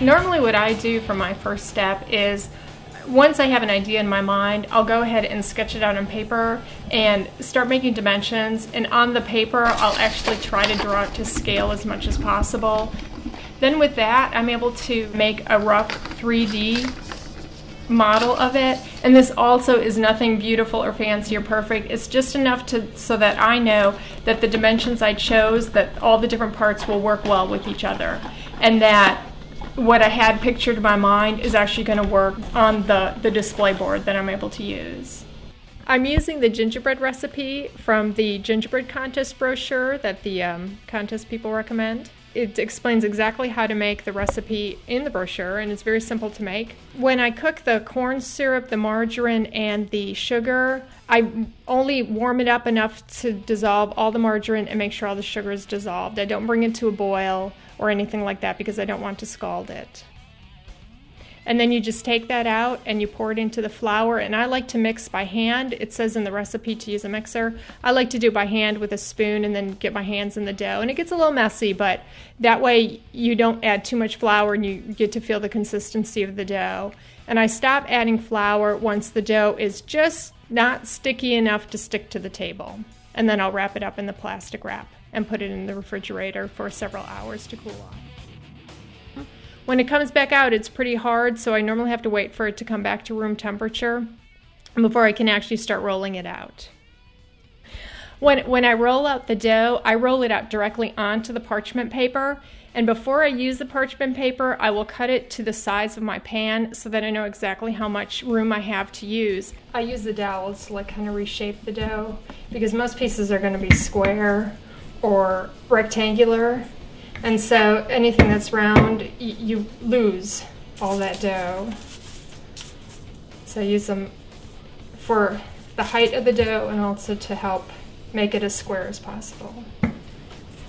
Normally what I do for my first step is, once I have an idea in my mind, I'll go ahead and sketch it out on paper and start making dimensions, and on the paper I'll actually try to draw it to scale as much as possible. Then with that, I'm able to make a rough 3D model of it, and this also is nothing beautiful or fancy or perfect. It's just enough so that I know that the dimensions I chose, that all the different parts will work well with each other, and that what I had pictured in my mind is actually going to work on the display board that I'm able to use. I'm using the gingerbread recipe from the gingerbread contest brochure that the contest people recommend. It explains exactly how to make the recipe in the brochure, and it's very simple to make. When I cook the corn syrup, the margarine, and the sugar, I only warm it up enough to dissolve all the margarine and make sure all the sugar is dissolved. I don't bring it to a boil or anything like that because I don't want to scald it. And then you just take that out and you pour it into the flour, and I like to mix by hand. It says in the recipe to use a mixer. I like to do it by hand with a spoon and then get my hands in the dough, and it gets a little messy, but that way you don't add too much flour and you get to feel the consistency of the dough. And I stop adding flour once the dough is just not sticky enough to stick to the table, and then I'll wrap it up in the plastic wrap and put it in the refrigerator for several hours to cool off. When it comes back out, it's pretty hard, so I normally have to wait for it to come back to room temperature before I can actually start rolling it out. When I roll out the dough, I roll it out directly onto the parchment paper, and before I use the parchment paper, I will cut it to the size of my pan so that I know exactly how much room I have to use. I use the dowels to kind of reshape the dough, because most pieces are going to be square or rectangular. And so anything that's round, you lose all that dough. So I use them for the height of the dough and also to help make it as square as possible.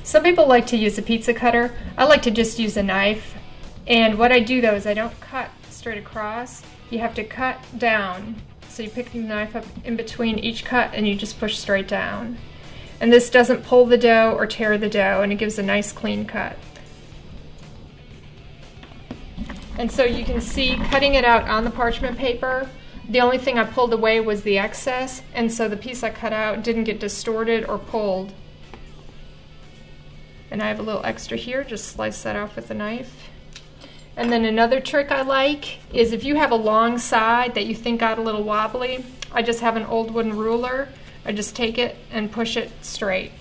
Some people like to use a pizza cutter. I like to just use a knife. And what I do though is I don't cut straight across. You have to cut down. So you pick the knife up in between each cut and you just push straight down. And this doesn't pull the dough or tear the dough, and it gives a nice clean cut. And so you can see, cutting it out on the parchment paper, the only thing I pulled away was the excess, and so the piece I cut out didn't get distorted or pulled. And I have a little extra here, just slice that off with a knife. And then another trick I like is if you have a long side that you think got a little wobbly, I just have an old wooden ruler. I just take it and push it straight,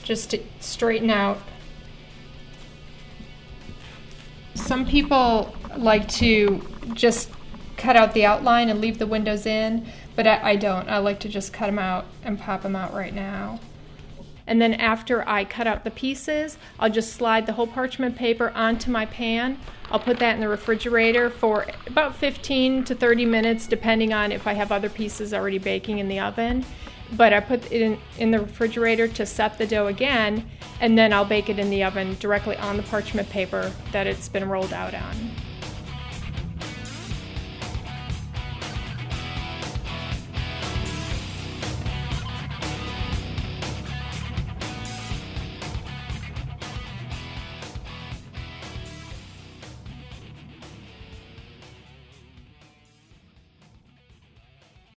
just to straighten out. Some people like to just cut out the outline and leave the windows in, but I don't. I like to just cut them out and pop them out right now. And then after I cut out the pieces, I'll just slide the whole parchment paper onto my pan. I'll put that in the refrigerator for about 15 to 30 minutes, depending on if I have other pieces already baking in the oven. But I put it in the refrigerator to set the dough again, and then I'll bake it in the oven directly on the parchment paper that it's been rolled out on.